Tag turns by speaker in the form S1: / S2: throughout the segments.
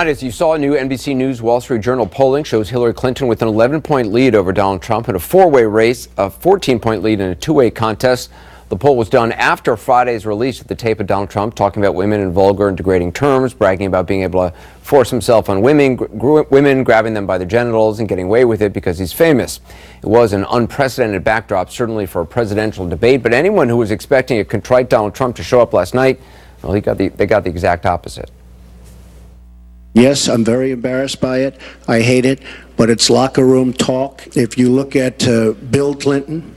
S1: As you saw, new NBC News Wall Street Journal polling shows Hillary Clinton with an 11-point lead over Donald Trump in a four-way race, a 14-point lead in a two-way contest. The poll was done after Friday's release of the tape of Donald Trump talking about women in vulgar and degrading terms, bragging about being able to force himself on women, grabbing them by their genitals and getting away with it because he's famous. It was an unprecedented backdrop, certainly for a presidential debate, but anyone who was expecting a contrite Donald Trump to show up last night, well, they got the exact opposite.
S2: Yes, I'm very embarrassed by it. I hate it, but it's locker room talk. If you look at Bill Clinton,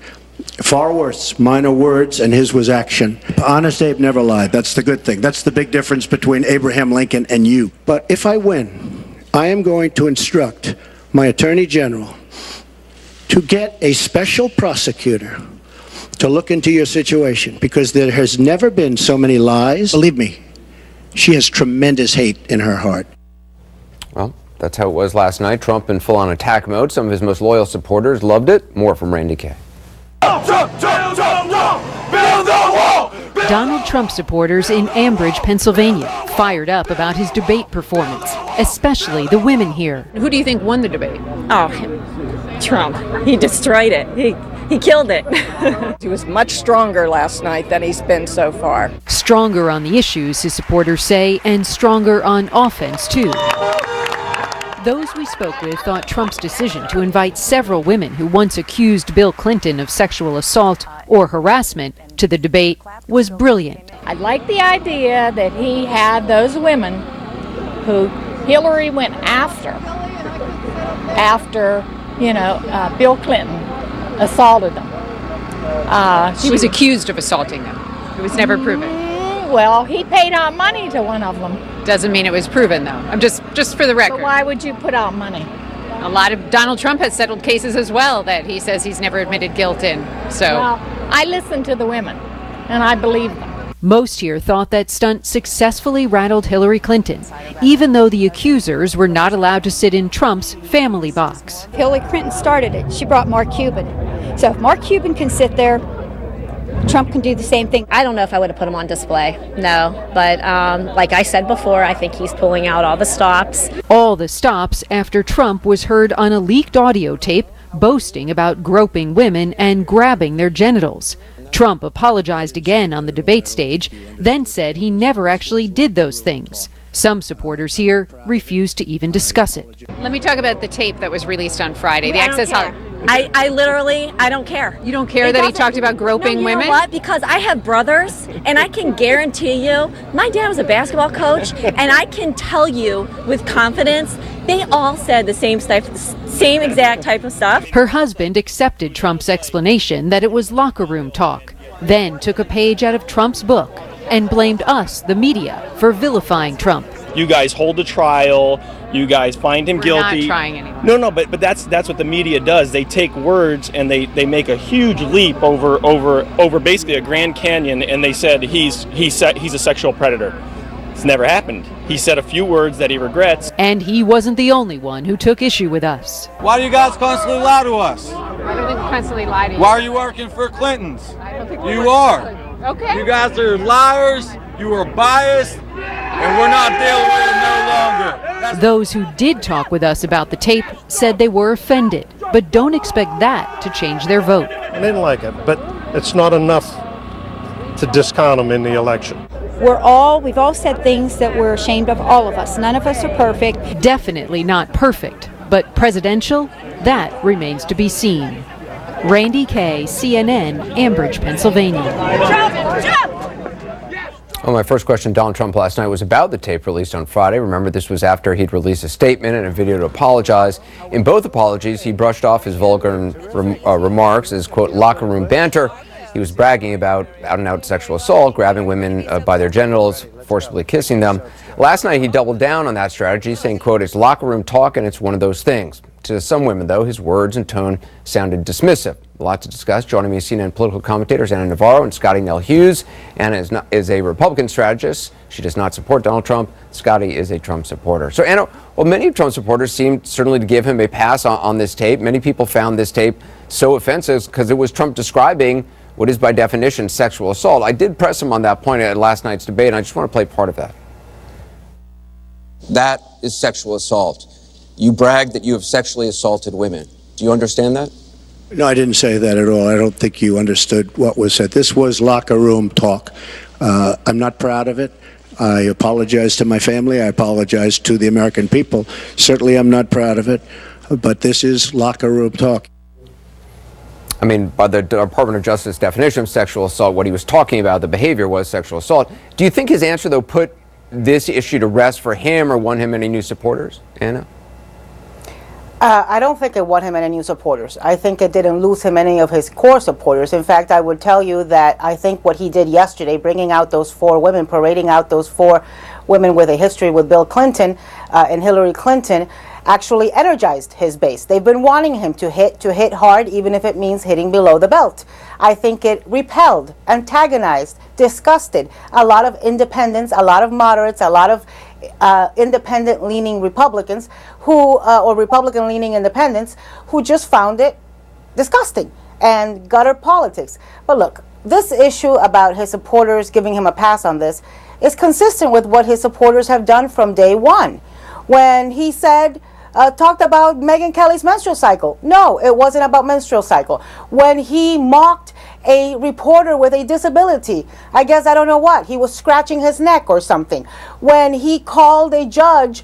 S2: far worse, minor words, and his was action. Honest Abe never lied. That's the good thing. That's the big difference between Abraham Lincoln and you. But if I win, I am going to instruct my Attorney General to get a special prosecutor to look into your situation, because there has never been so many lies. Believe me, she has tremendous hate in her heart.
S1: Well, that's how it was last night. Trump in full-on attack mode. Some of his most loyal supporters loved it. More from Randy Kay.
S3: Donald Trump supporters in Ambridge, Pennsylvania, fired up about his debate performance, especially the women here.
S4: Who do you think won the debate?
S5: Oh, Trump. He destroyed it. He killed it.
S6: He was much stronger last night than he's been so far.
S3: Stronger on the issues, his supporters say, and stronger on offense, too. Those we spoke with thought Trump's decision to invite several women who once accused Bill Clinton of sexual assault or harassment to the debate was brilliant.
S7: I like the idea that he had those women who Hillary went after Bill Clinton assaulted them.
S4: She was accused of assaulting them. It was never proven.
S7: Well, he paid out money to one of them.
S4: Doesn't mean it was proven, though. I'm just for the record.
S7: But why would you put out money?
S4: A lot of Donald Trump has settled cases as well that he says he's never admitted guilt in. So
S7: well, I listened to the women, and I believe them.
S3: Most here thought that stunt successfully rattled Hillary Clinton, even though the accusers were not allowed to sit in Trump's family box.
S8: Hillary Clinton started it. She brought Mark Cuban. So if Mark Cuban can sit there, Trump can do the same thing.
S5: I don't know if I would have put him on display, no. But like I said before, I think he's pulling out all the stops.
S3: All the stops after Trump was heard on a leaked audio tape boasting about groping women and grabbing their genitals. Trump apologized again on the debate stage, then said he never actually did those things. Some supporters here refused to even discuss it.
S4: let me talk about the tape that was released on Friday. The Access Hollywood.
S5: I literally, I don't care.
S4: You don't care that he talked about groping women?
S5: You know what? Because I have brothers, and I can guarantee you, my dad was a basketball coach, and I can tell you with confidence, they all said the same exact type of stuff.
S3: Her husband accepted Trump's explanation that it was locker room talk, then took a page out of Trump's book and blamed us, the media, for vilifying Trump.
S9: You guys hold a trial. You guys find him guilty.
S4: Not trying anymore.
S9: No, but that's what the media does. They take words and they make a huge leap over basically a Grand Canyon, and they said he's a sexual predator. It's never happened. He said a few words that he regrets.
S3: And he wasn't the only one who took issue with us.
S10: Why do you guys constantly lie to us?
S4: I don't think we constantly lie to you.
S10: Why are you working for Clintons?
S4: I don't think
S10: you are.
S4: Okay.
S10: You guys are liars. You are biased. And we're not dealing with it no longer.
S3: Those who did talk with us about the tape said they were offended, but don't expect that to change their vote.
S11: I didn't like it, but it's not enough to discount them in the election.
S8: We've all said things that we're ashamed of, all of us. None of us are perfect.
S3: Definitely not perfect, but presidential, that remains to be seen. Randy Kay, CNN, Ambridge, Pennsylvania.
S1: Well, my first question to Donald Trump last night was about the tape released on Friday. Remember, this was after he'd released a statement and a video to apologize. In both apologies, he brushed off his vulgar remarks as, quote, locker room banter. He was bragging about out-and-out sexual assault, grabbing women by their genitals, forcibly kissing them. Last night, he doubled down on that strategy, saying, quote, it's locker room talk and it's one of those things. To some women, though, his words and tone sounded dismissive. A lot to discuss. Joining me, CNN political commentators Anna Navarro and Scottie Nell Hughes. Anna is a Republican strategist. She does not support Donald Trump. Scottie is a Trump supporter. So, Anna, well, many of Trump's supporters seemed certainly to give him a pass on this tape. Many people found this tape so offensive because it was Trump describing what is, by definition, sexual assault. I did press him on that point at last night's debate, and I just want to play part of that. That is sexual assault. You brag that you have sexually assaulted women. Do you understand that?
S2: No, I didn't say that at all. I don't think you understood what was said. This was locker room talk. I'm not proud of it. I apologize to my family. I apologize to the American people. Certainly, I'm not proud of it. But this is locker room talk.
S1: I mean, by the Department of Justice definition of sexual assault, what he was talking about, the behavior was sexual assault. Do you think his answer, though, put this issue to rest for him or won him any new supporters? Anna?
S12: I don't think it won him any new supporters. I think it didn't lose him any of his core supporters. In fact, I would tell you that I think what he did yesterday, bringing out those 4 women, parading out those 4 women with a history with Bill Clinton and Hillary Clinton, actually energized his base. They've been wanting him to hit hard, even if it means hitting below the belt. I think it repelled, antagonized, disgusted a lot of independents, a lot of moderates, a lot of independent-leaning Republicans who, or Republican-leaning independents who just found it disgusting and gutter politics. But look, this issue about his supporters giving him a pass on this is consistent with what his supporters have done from day one. When he said, talked about Megyn Kelly's menstrual cycle. No, it wasn't about menstrual cycle. When he mocked a reporter with a disability, I guess, I don't know what, he was scratching his neck or something. When he called a judge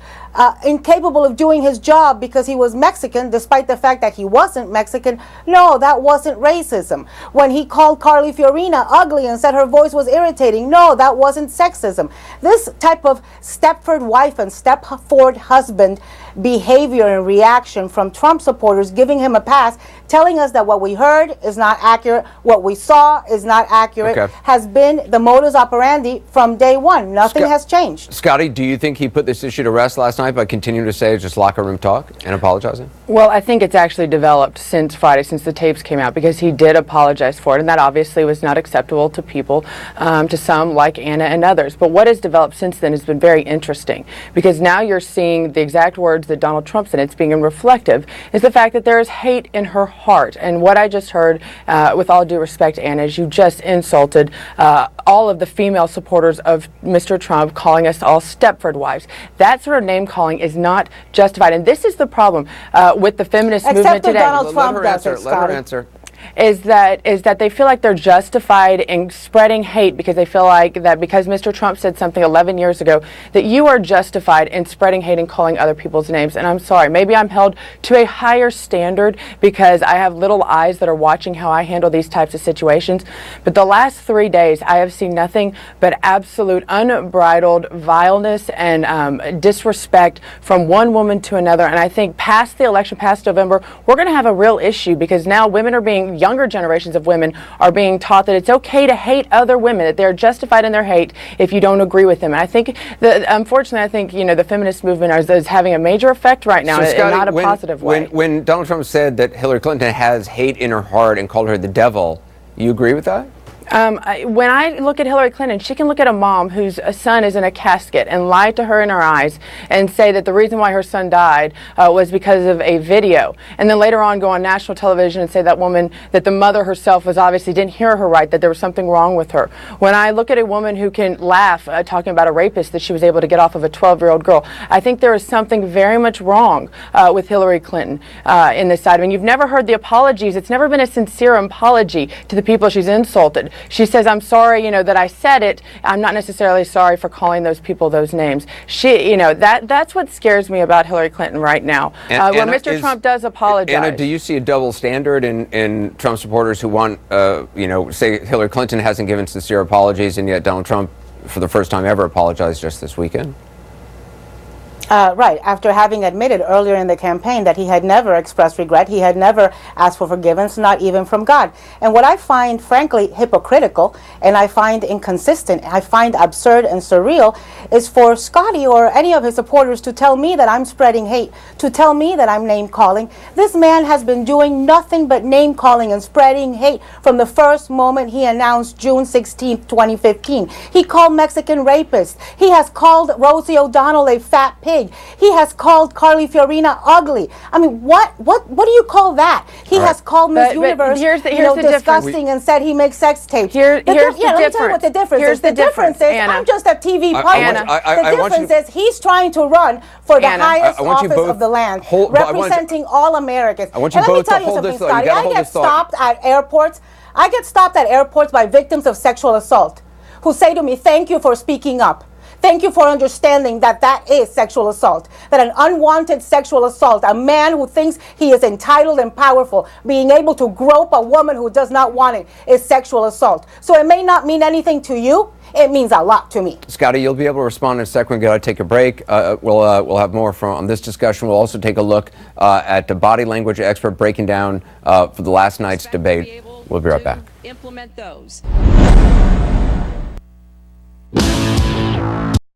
S12: incapable of doing his job because he was Mexican, despite the fact that he wasn't Mexican, no, that wasn't racism. When he called Carly Fiorina ugly and said her voice was irritating, no, that wasn't sexism. This type of Stepford wife and Stepford husband behavior and reaction from Trump supporters giving him a pass, telling us that what we heard is not accurate, what we saw is not accurate, has been the modus operandi from day one. Nothing has changed.
S1: Scotty, do you think he put this issue to rest last night by continuing to say it's just locker room talk and apologizing?
S13: Well, I think it's actually developed since Friday, since the tapes came out, because he did apologize for it, and that obviously was not acceptable to people, to some like Anna and others. But what has developed since then has been very interesting, because now you're seeing the exact words that Donald Trump said. It's being reflective, is the fact that there is hate in her heart. And what I just heard, with all due respect, Anna, is you just insulted all of the female supporters of Mr. Trump, calling us all Stepford wives. That sort of name calling is not justified, and this is the problem with the feminist movement today.
S12: Donald Trump does it,
S1: let her answer.
S13: Is that they feel like they're justified in spreading hate because they feel like that because Mr. Trump said something 11 years ago that you are justified in spreading hate and calling other people's names. And I'm sorry, maybe I'm held to a higher standard because I have little eyes that are watching how I handle these types of situations. But the last 3 days, I have seen nothing but absolute unbridled vileness and disrespect from one woman to another. And I think past the election, past November, we're going to have a real issue because now women are being, younger generations of women are being taught that it's okay to hate other women, that they're justified in their hate if you don't agree with them. And I think that, unfortunately, I think, you know, the feminist movement is having a major effect right now,
S1: so, Scotty,
S13: in not a positive way.
S1: When Donald Trump said that Hillary Clinton has hate in her heart and called her the devil, you agree with that?
S13: When I look at Hillary Clinton, she can look at a mom whose son is in a casket and lie to her in her eyes and say that the reason why her son died was because of a video. And then later on go on national television and say that woman, that the mother herself was obviously didn't hear her right, that there was something wrong with her. When I look at a woman who can laugh talking about a rapist that she was able to get off of a 12-year-old girl, I think there is something very much wrong with Hillary Clinton in this side. I mean, you've never heard the apologies. It's never been a sincere apology to the people she's insulted. She says, I'm sorry, you know, that I said it. I'm not necessarily sorry for calling those people those names. She, you know, that's what scares me about Hillary Clinton right now. Where Mr. Trump does apologize.
S1: Anna, do you see a double standard in Trump supporters who want, you know, say Hillary Clinton hasn't given sincere apologies and yet Donald Trump, for the first time ever, apologized just this weekend?
S12: Right, after having admitted earlier in the campaign that he had never expressed regret, he had never asked for forgiveness, not even from God. And what I find, frankly, hypocritical, and I find inconsistent, I find absurd and surreal, is for Scotty or any of his supporters to tell me that I'm spreading hate, to tell me that I'm name-calling. This man has been doing nothing but name-calling and spreading hate from the first moment he announced June 16, 2015. He called Mexican rapists. He has called Rosie O'Donnell a fat pig. pig. He has called Carly Fiorina ugly. I mean, what do you call that? He has called Miss Universe,
S13: here's the
S12: disgusting and said he makes sex tapes.
S13: Here's the
S12: Let me tell you what the difference is. The difference is
S13: Anna.
S12: I'm just a TV pundit. The difference is he's trying to run for the
S13: Anna,
S12: highest office of the land, representing all Americans.
S1: I want you
S12: and let me
S1: both to
S12: tell you
S1: hold
S12: something,
S1: this thought.
S12: Scotty.
S1: You gotta
S12: I
S1: hold
S12: get
S1: this thought.
S12: stopped at airports. I get stopped at airports by victims of sexual assault who say to me, "Thank you for speaking up. Thank you for understanding that that is sexual assault, that an unwanted sexual assault, a man who thinks he is entitled and powerful, being able to grope a woman who does not want it is sexual assault." So it may not mean anything to you. It means a lot to me.
S1: Scotty, you'll be able to respond in a second. We've got to take a break. We'll have more on this discussion. We'll also take a look at the body language expert breaking down for the last night's debate. We'll be right back.
S14: Implement those.